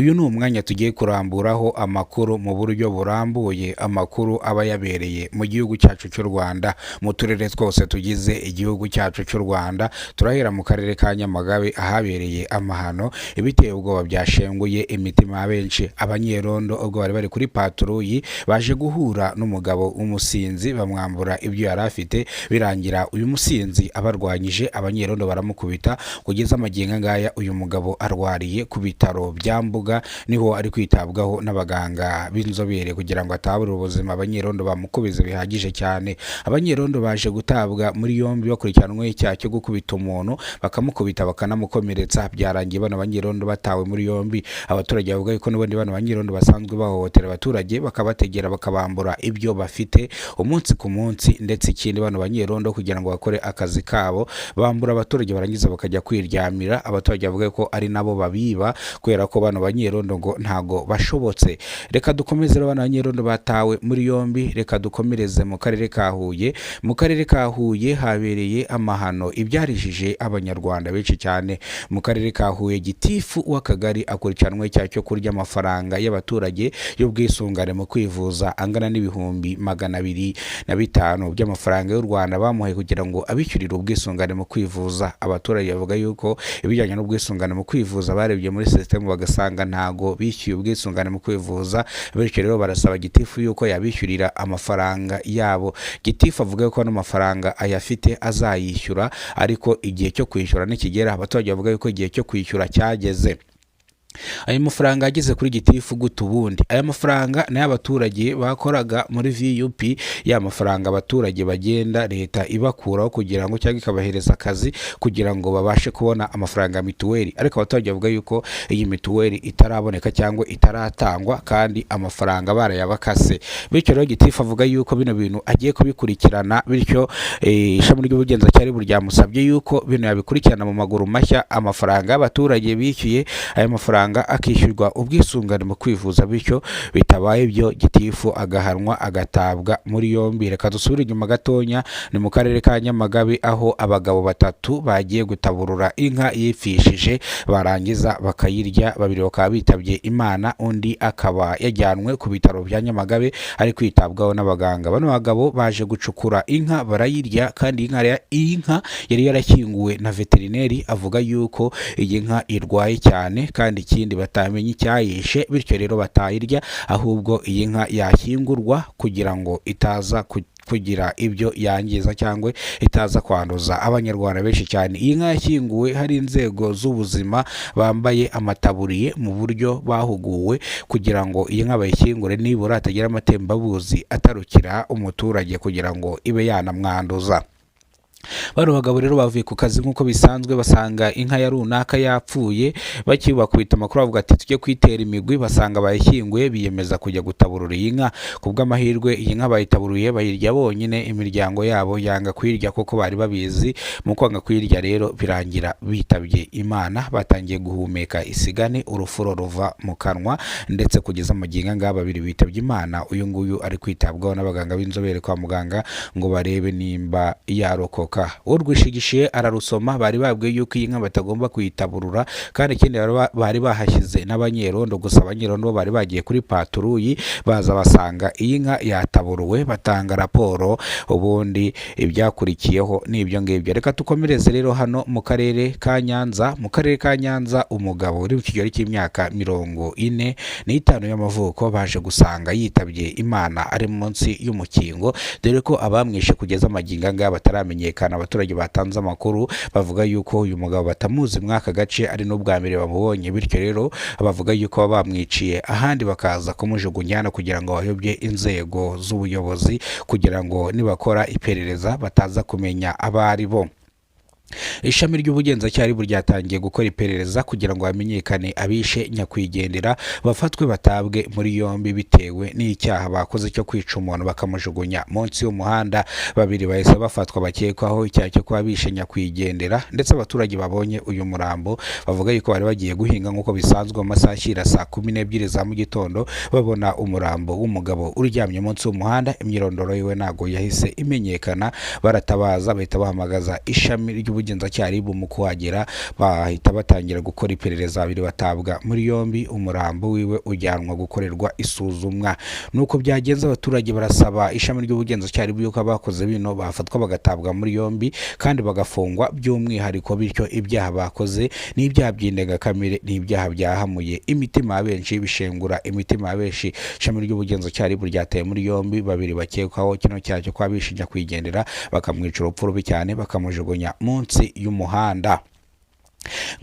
Uyu ni umwanya tugiye kuramburaho amakuru mu buryo burambuye, amakuru aba yabereye mu gihugu cyacu cy'u Rwanda, mu turere twose tugize igihugu cyacu cy'u Rwanda. Turahera mu karere ka Nyamagabe ahabereye amahano, ibiteye ubwoba byashenguye imitima ya benshi. Abanyerondo ubwo bari kuri paturuyi baje guhura n'umugabo w'umusinzi bamwambura ibyo yari afite, birangira uyu musinzi abarwanyije, abanyerondo baramukubita kugeza amagingo ngaya uyu mugabo arwariye ku bitaro bya Mbuga, niho ari kwitabwaho n'abaganga b'inzobere kugira ngo atabure ubuzima. Abanyerondo bamukubize bihagije cyane. Abanyerondo baje gutabwa muri yombi bakurikiranwe icyaha cyo gukubita umuntu, bakamukubita bakanamukomeretsa. Byarangiye bano banyerondo batawe muri yombi. Abaturage bavuga yuko n'ubundi bano banyerondo basanzwe bahohotera abaturage, bakabategera bakabambura ibyo bafite umunsi ku munsi, ndetse ikindi bano banyerondo kugira ngo bakore akazi kabo bambura abaturage barangiza bakajya kwiryamira. Abaturage bavuga ko ari nabo babiba kubera ko bano banyerondo ngo ntago bashobotse. Reka dukomeze bano banyerondo batawe muri yombi, reka dukomereze mu karere ka Huye. Mu karere ka Huye habereye amahano ibyarijije abanyarwanda benshi cyane. Mu karere ka Huye gitifu w'akagari akurikiranwe icyaha cyo kurya amafaranga y'abaturage y'ubwisungane mu kwivuza angana n'ibihumbi 250 by'amafaranga y'u Rwanda bamuhaye kugira ngo abishyurire ubwisungane mu kwivuza. Abaturage bavuga yuko ibijyanye n'ubwisungane mu kwivuza barebye muri system bagasanga ntago bishyuye ubwisungane mu kwivuza, bityo rero barasaba gitifu yuko yabishyurira amafaranga yabo. Gitifu avuga ko n'amafaranga ayafite azayishyura, ariko igihe cyo kwishyura nikigera abaturage bavuga yuko igihe cyo kwishyura cyageze. Aya mafaranga ageze kuri gitifu guta ubundi. Aya mafaranga nayo abaturage bakoraga muri VUP, ya mafaranga abaturage bagenda leta ibakuraho kugira ngo cyangwa ikabahereza akazi kugira ngo babashe kubona amafaranga ya mituweli, ariko abaturage bavuga yuko iyi mituweli itaraboneka cyangwa itaratangwa kandi amafaranga barayabakase. Bityo rero gitifu avuga yuko bino bintu agiye kubikurikirana, bityo ishami ry'ubugenzacyaha buryamusabye yuko bino yabikurikirana mu maguru mashya, amafaranga y'abaturage bishyuye aya mafaranga akishyurwa ubwisungane mu kwivuza, bityo bitabaye ibyo gitifu agahanwa agatabwa muri yombi. Reka dusubire inyuma gatonya, ni mu karere ka Nyamagabe aho abagabo batatu bagiye gutaburura inka yipfishije, barangiza bakayirya. Babiri bakaba bitabye Imana, undi akaba yajyanwe ku bitaro bya Nyamagabe ari kwitabwaho n'abaganga. Bano bagabo baje gucukura inka barayirya, kandi iyi nka yari yarakinguwe na veterineri avuga yuko iyi nka irwaye cyane kandi ikindi batamenye icyayishe, bityo rero batayirya, ahubwo iyi nka yashyingurwa kugira ngo itaza kugira ibyo yangiza cyangwa itaza kwanduza abanyarwanda benshi cyane. Iyi nka yashyinguwe hari inzego z'ubuzima bambaye amataburiye mu buryo bahuguwe kugira ngo iyi nka bayishyingure nibura atagira amatembabuzi atarukira umuturage kugira ngo ibe yanamwanduza. Bano bagabo rero bavuye ku kazi nk'uko bisanzwe, basanga inka ya runaka yapfuye, bakibakubita amakuru bavuga ati tujye kwitera imigwi, basanga bayishyinguye, biyemeza kujya gutaburura iyi nka. Kubw'amahirwe iyi nka bayitaburuye bayirya bonyine, imiryango yabo yanga kuyirya kuko bari babizi. Mu kwanga kuyirya rero birangira bitabye Imana, batangiye guhumeka isigane, urufuro ruva mu kanwa, ndetse kugeza amagingo ngaba babiri bitabye Imana. Uyu nguyu ari kwitabwaho n'abaganga b'inzobere kwa muganga ngo barebe nimba yarokoka. Urwishigishiye ararusoma. Bari babwiye yuko iyi nka batagomba kuyitaburura, kandi ikindi bari bahashyize n'abanyerondo, gusa abanyerondo bari bagiye kuri paturuyi baza basanga iyi nka yataburuwe, batanga raporo, ubundi ibyakurikiyeho n'ibyo ngibyo. Reka tukomereze rero hano mu karere ka Nyanza. Mu karere ka Nyanza umugabo uri mu kigero cy'imyaka 45 y'amavuko baje gusanga yitabye Imana ari munsi y'umukingo, dore ko abamwishe kugeza amagingo ngaba bataramenyekana. Abaturage batanze amakuru bavuga yuko uyu mugabo batamuzi mwaka gace, ari n'ubwa mbere bamubonye, bityo rero bavuga yuko bamwiciye ahandi bakaza kumujugunyana kugira ngo bayobye inzego z'ubuyobozi, kugira ngo nibakora iperereza bataza kumenya abari bo. Ishami ry'ubugenzacyaha ryatangiye gukora iperereza kugira ngo hamenyekane abishe nyakwigendera, bafatwe batabwe muri yombi bitewe n'icyaha bakoze cyo kwica umuntu bakamujugunya munsi y'umuhanda. Babiri bahise bafatwa bakekwaho icyaha cyo kuba bishe nyakwigendera, ndetse abaturage babonye uyu murambo bavuga yuko bari bagiye guhinga nk'uko bisanzwe mu masaha ashyira saa 12 za mu gitondo, babona umurambo w'umugabo uryamye munsi y'umuhanda. Imyirondoro yiwe ntago yahise imenyekana, baratabaza bahita bahamagaza ishami ry'ubugenzacyaha RIB mu kuhagera bahita batangira gukora iperereza, babiri batabwa muri yombi, umurambo wiwe ujyanwa gukorerwa isuzumwa. Nuko byagenze, abaturage barasaba ishami ry'ubugenzacyaha RIB yuko abakoze bino bafatwa bagatabwa muri yombi kandi bagafungwa by'umwihariko, bityo ibyaha bakoze ni ibyaha by'indengakamere, ni ibyaha byahamuye imitima ya benshi, bishengura imitima ya benshi. Ishami ry'ubugenzacyaha RIB ryataye muri yombi babiri bakekwaho kino cyaha cyo kuba bishinja kwigendera, bakamwica urupfu rubi cyane, bakamujugunya munsi y'umuhanda.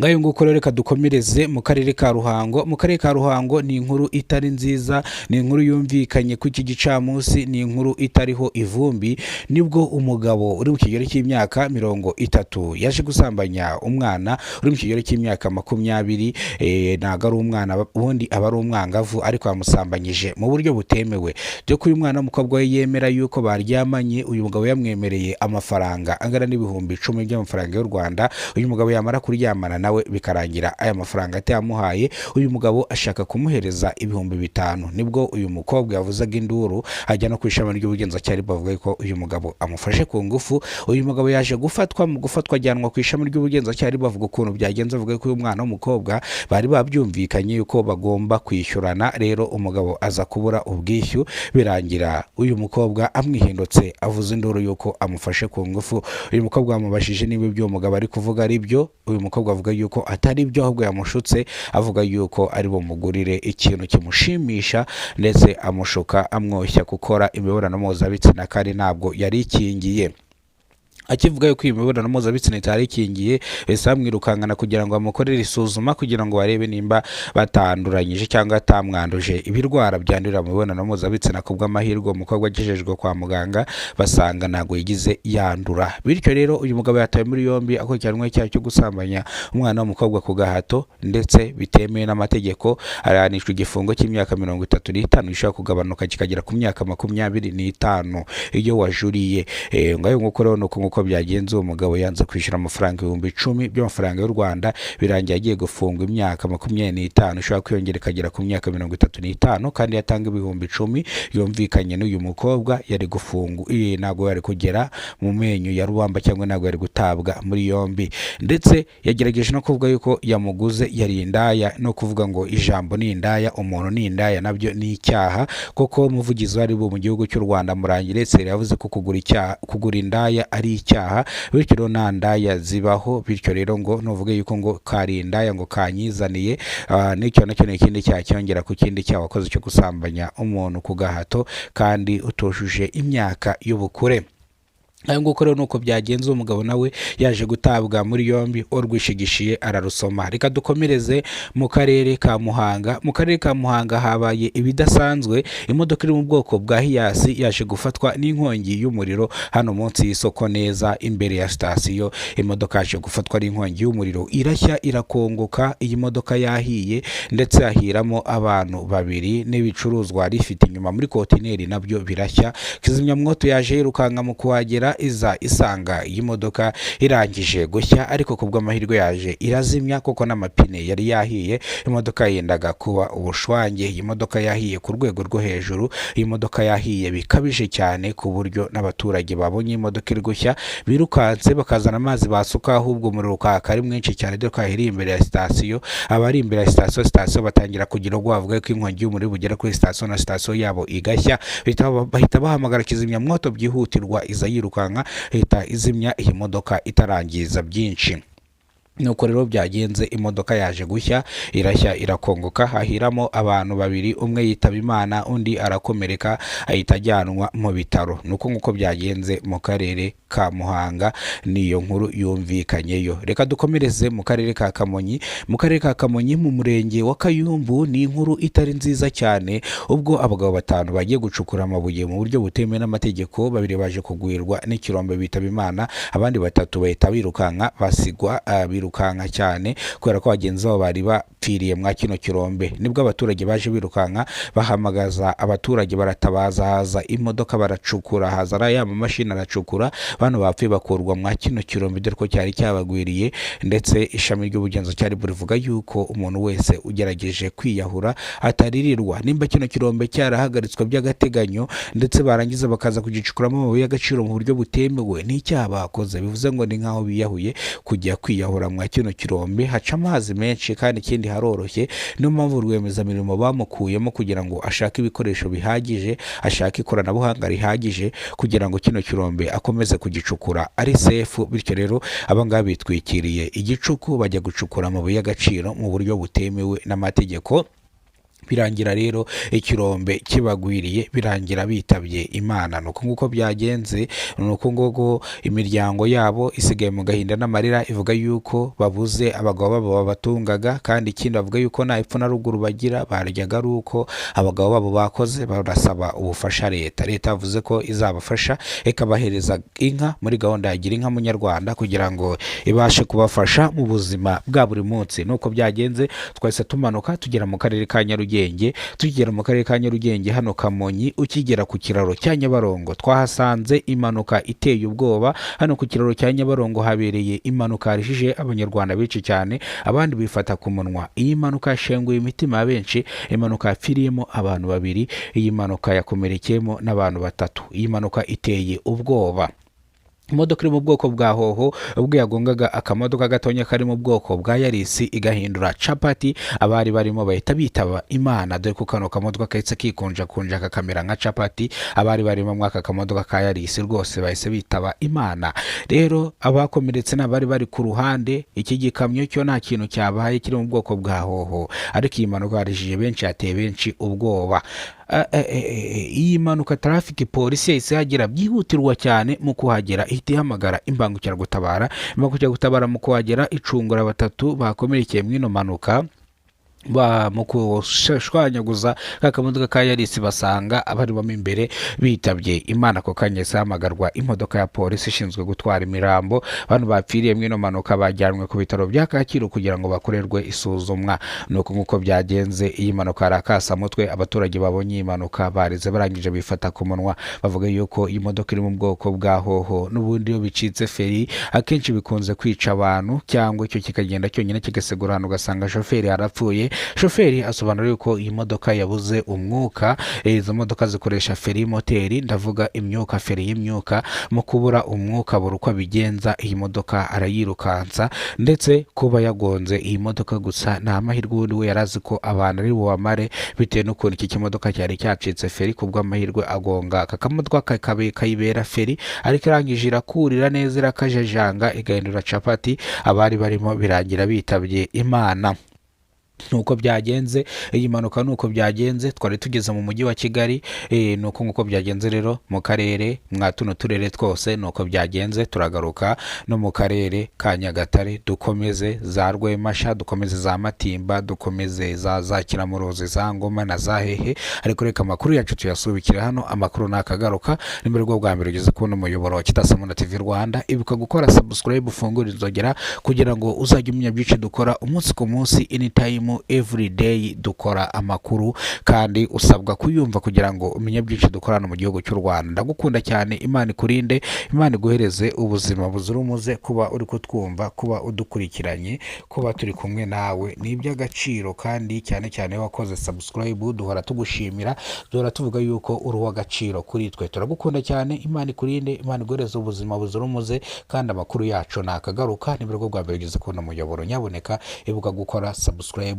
Ngayo nguko rero reka dukomereze mu karere ka Ruhango. Mu karere ka Ruhango ni inkuru itari nziza, ni inkuru yumvikanye ku iki gicamunsi, ni inkuru itariho ivumbi. Nibwo umugabo uri mu kigero cy'imyaka 30 yaje gusambanya umwana uri mu kigero cy'imyaka 20, ntago ari umwana ubundi aba ari umwangavu, ariko yamusambanyije mu buryo butemewe. Byo ko uyu mwana w'umukobwa we yemera yuko baryamanye, uyu mugabo yamwemereye amafaranga angana n'ibihumbi 10 by'amafaranga y'u Rwanda. Uyu mugabo yamara kuryamana nawe bikarangira aya mafaranga atayamuhaye, uyu mugabo ashaka kumuhereza ibihumbi 5. Nibwo uyu mukobwa yavuzaga induru, ajya no kwishama ry'ubugenzacyaha bavuga ko uyu mugabo amufashe ku ngufu. Uyu mugabo yaje gufatwa, mu gufatwa ajyanwa ku ishami ry'ubugenzacyaha bavuga ukuntu byagenze, avuga ko uyu mwana w'umukobwa bari babyumvikanye yuko bagomba kwishyurana. Rero umugabo aza kubura ubwishyu, birangira uyu mukobwa amwihindutse avuza induru yuko amufashe ku ngufu. Uyu mukobwa yamubajije niba ibyo umugabo ari kuvuga ari byo. Uyu mukobwa avuga yuko atari byo, ahubwo yamushutse, avuga yuko ari bumugurire ikintu kimushimisha, ndetse amushuka amwoshya gukora imibonano mpuzabitsina kandi ntabwo yari ikingiye. Akivuga yuko imibonano mpuzabitsina itari ikingiye, ese amwirukankana kugira ngo amukorere isuzuma kugira ngo barebe nimba batanduranyije cyangwa atamwanduje ibirwara byandurira mu mibonano mpuzabitsina. Kubw'amahirwe umukobwa agejejwe kwa muganga basanga ntago yigize yandura. Bityo rero uyu mugabo yatawe muri yombi akurikiranweho icyaha cyo gusambanya umwana w'umukobwa ku gahato ndetse bitemewe n'amategeko. Arahanishwa igifungo cy'imyaka 35 gishobora kugabanuka kikagera ku myaka 25 iyo wajuriye. Ngayo nguko rero nuko byagenze, uwo mugabo yanze kwishyura amafaranga ibihumbi 10 by'amafaranga y'u Rwanda, birangiye agiye gufungwa imyaka 25, ishobora kwiyongera ikagera ku myaka 35, kandi yatanga ibihumbi 10 yumvikanye n'uyu mukobwa yari gufungwa, ntago yari kugera mu menyo ya rubamba cyangwa ntago yari gutabwa muri yombi. Ndetse yagerageje no kuvuga yuko yamuguze yari indaya, no kuvuga ngo ijambo ni indaya, umuntu ni indaya, nabyo ni icyaha. Koko umuvugizi wari mu gihugu cy'u Rwanda Murangiretse yavuze ko kugura indaya ari icyaha, bityo rero nta ndaya zibaho. Bityo rero ngo nuvuge yuko ngo kari indaya ngo kanyizaniye, n'icyo nacyo ni ikindi cyaha cyongera ku kindi cyaha wakoze cyo gusambanya umuntu ku gahato kandi utoshuje imyaka y'ubukure. Ayo nguko rero nuko byagenze, umugabo nawe yaje gutabwa muri yombi, urwishigishiye ararusoma. Reka dukomereze mu karere ka Muhanga. Mu karere ka Muhanga habaye ibidasanzwe, imodoka iri mu bwoko bwa Hiyasi yaje gufatwa n'inkongi y'umuriro hano munsi y'isoko neza imbere ya sitasiyo. Imodoka yaje gufatwa n'inkongi y'umuriro, irashya irakongoka, iyi modoka yahiye ndetse yahiramo abantu babiri n'ibicuruzwa rifite inyuma muri kontineri nabyo birashya. Kizimyamwoto yaje yirukanka mu kuhagera, iza isanga iyi modoka irangije gushya, ariko kubw'amahirwe yaje irazimya kuko n'amapine yari yahiye. Imodoka yendaga kuba ubushwange, iyi modoka yahiye ku rwego rwo hejuru, iyi modoka yahiye bikabije cyane ku buryo n'abaturage babonye imodoka iri gushya birukanse bakazana amazi basuka, ahubwo umuriro ukaka ari mwinshi cyane dore ko iri imbere ya sitasiyo. Abari imbere ya sitasiyo batangira kugira ubwoba bavuga ko inkongi y'umuriro bugera kuri sitasiyo na sitasiyo yabo igashya, bahita bahamagara kizimyamwoto byihutirwa, iza yiruka ihita izimya iyi modoka itarangiza byinshi. Nuko rero byagenze, imodoka yaje gushya, irashya irakongoka, hahiramo abantu babiri, umwe yitaba Imana undi arakomereka ahita ajyanwa mu bitaro. Nuko nguko byagenze mu karere ka Muhanga, niyo nkuru yumvikanyeyo. Reka dukomereze mu karere ka Kamonyi. Mu karere ka Kamonyi mu murenge wa Kayumbu ni inkuru itari nziza cyane, ubwo abagabo 5 bagiye gucukura amabuye mu buryo butemewe n'amategeko, babiri baje kugwirwa n'ikirombe bitaba Imana, abandi 3 bahita birukanka basigwa birukanka cyane kubera ko bagenzi babo bari bapfiriye mwa kino kirombe. Nibwo abaturage baje birukanka bahamagaza abaturage, baratabaza, haza imodoka baracukura, haza ya mashini aracukura, bano bapfuye bakurwa mwa kino kirombe dore ko cyari cyabagwiriye, ndetse ishami ry'ubugenzacyaha rivuga yuko umuntu wese ugerageje kwiyahura ataririrwa. Nimba kino kirombe cyarahagaritswe by'agateganyo ndetse barangiza bakaza kugicukuramo amabuye y'agaciro mu buryo butemewe, n'icyaha bakoze. Bivuze ngo ni nkaho biyahuye kujya kwiyahura mwa kino kirombe. Haca amazi menshi kandi ikindi haroroshye, niyo mpamvu rwiyemezamirimo bamukuyemo kugira ngo ashake ibikoresho bihagije, ashake ikoranabuhanga rihagije kugira ngo kino kirombe akomeze kugicukura ari sefu. Bityo rero abangaba bitwikiriye igicuku bajya gucukura amabuye y'agaciro mu buryo butemewe n'amategeko. Birangira rero ikirombe kibagwiriye, birangira bitabye Imana. Nuko nguko byagenze, nuko nguko imiryango yabo isigaye mu gahinda n'amarira, ivuga yuko babuze abagabo babo babatungaga, kandi ikindi bavuga yuko nta epfo na ruguru bagira, baryaga ari uko abagabo babo bakoze. Barasaba ubufasha leta yavuze ko izabafasha ikabahereza inka muri gahunda ya Gira Inka Munyarwanda kugira ngo ibashe kubafasha mu buzima bwa buri munsi. Nuko byagenze, twahise tumanuka tugera mu karere ka Nyarugenge. Tugera mu karere ka Nyarugenge hano Kamonyi, ukigera ku kiraro cya Nyabarongo twahasanze impanuka iteye ubwoba. Hano ku kiraro cya Nyabarongo habereye impanuka yarishije abanyarwanda benshi cyane, abandi bifata ku munwa. Iyi mpanuka yashenguye imitima ya benshi, impanuka yapfiriyemo abantu 2, iyi mpanuka yakomerekeyemo n'abantu 3. Iyi mpanuka iteye ubwoba. Imodoka iri mu bwoko bwa hoho ubwo yagongaga akamodoka gatonya kari mu bwoko bwa Yarisi igahindura capati, abari barimo bahita bitaba Imana, dore ko kano kamodoka kahise kikunja kakamera nka capati. Abari barimo mwaka kamodoka ka Yarisi rwose bahise bitaba Imana. Rero abakomeretse n'abari bari ku ruhande. Iki gikamyo cyo nta kintu cyabaye, kiri mu bwoko bwa hoho, ariko iyi mpanuka yarishije benshi, yateye benshi ubwoba. Iyi mpanuka traffic polisi yahise yagera byihutirwa cyane. Mu kuhagera ihita ihamagara imbangukiragutabara mu kuhagera icungura 3 bakomerekeye mu ino mpanuka. Mu kushwanyaguza kakamodoka ka Yarisi basanga abari bamo imbere bitabye Imana. Ko kanyese hamagarwa imodoka ya polisi ishinzwe gutwara imirambo. Bano bapfiriye mu ino mpanuka bajyanwe ku bitaro bya Kacyiru kugira ngo bakorerwe isuzumwa. Nuko nguko byagenze. Iyi mpanuka arakasa mutwe. Abaturage babonye iyi mpanuka barize barangije bifata ku munwa, bavuga yuko iyi modoka iri mu bwoko bwa hoho n'ubundi iyo bicitse feri akenshi bikunze kwica abantu, cyangwa icyo kikagenda cyonyine kigasegura ahantu ugasanga shoferi yarapfuye. Shoferi asobanura yuko iyi modoka yabuze umwuka. Izo modoka zikoresha feri moteri, ndavuga imyuka, feri y'imyuka. Mu kubura umwuka buri uko abigenza, iyi modoka arayirukansa, ndetse kuba yagonze iyi modoka gusa nta mahirwe ubundi we yarazi ko abantu ari bubamare, bitewe n'ukuntu iki kimodoka cyari cyacitse feri. Kubwo amahirwe agonga aka kamodoka kayibera feri, ariko irangije irakurira neza irakajajanga igahindura capati. Abari barimo birangira bitabye Imana. Nuko byagenze. Iyi mpanuka nuko byagenze. Twari tugeze mu mujyi wa Kigali. Nuko nguko byagenze rero mu karere mwa tuno turere twose. Nuko byagenze. Turagaruka no mu karere ka Nyagatare, dukomeze za Rwemasha, dukomeze za Matimba, dukomeze za Kiramuruzi, za Ngoma na za Hehe. Ariko reka amakuru yacu tuyasubikira hano. Amakuru nakagaruka nimero rwo bwa mbere ugeze kubona umuyoboro wa Kidasamuna TV Rwanda. Ibuka gukora subscribe, ufungura inzogera kugira ngo uzajye umenya byinshi dukora umunsi ku munsi, anytime every day dukora amakuru, kandi usabwa kuyumva kugira ngo umenye byinshi dukorana mu gihugu cy'u Rwanda. Ndagukunda cyane. Imana ikurinde, Imana iguhereze ubuzima buzira umuze. Kuba uri kutwumva, kuba udukurikiranye, kuba turi kumwe nawe ni iby'agaciro, kandi cyane cyane wakoze subscribe duhora tugushimira, duhora tuvuga yuko uri uw'agaciro kuri twe. Turagukunda cyane. Imana ikurinde, Imana iguhereze ubuzima buzira umuze, kandi amakuru yacu nakagaruka nimero rwo bwa mbere ugeze kubona umuyoboro. Nyaboneka ibuka gukora subscribe.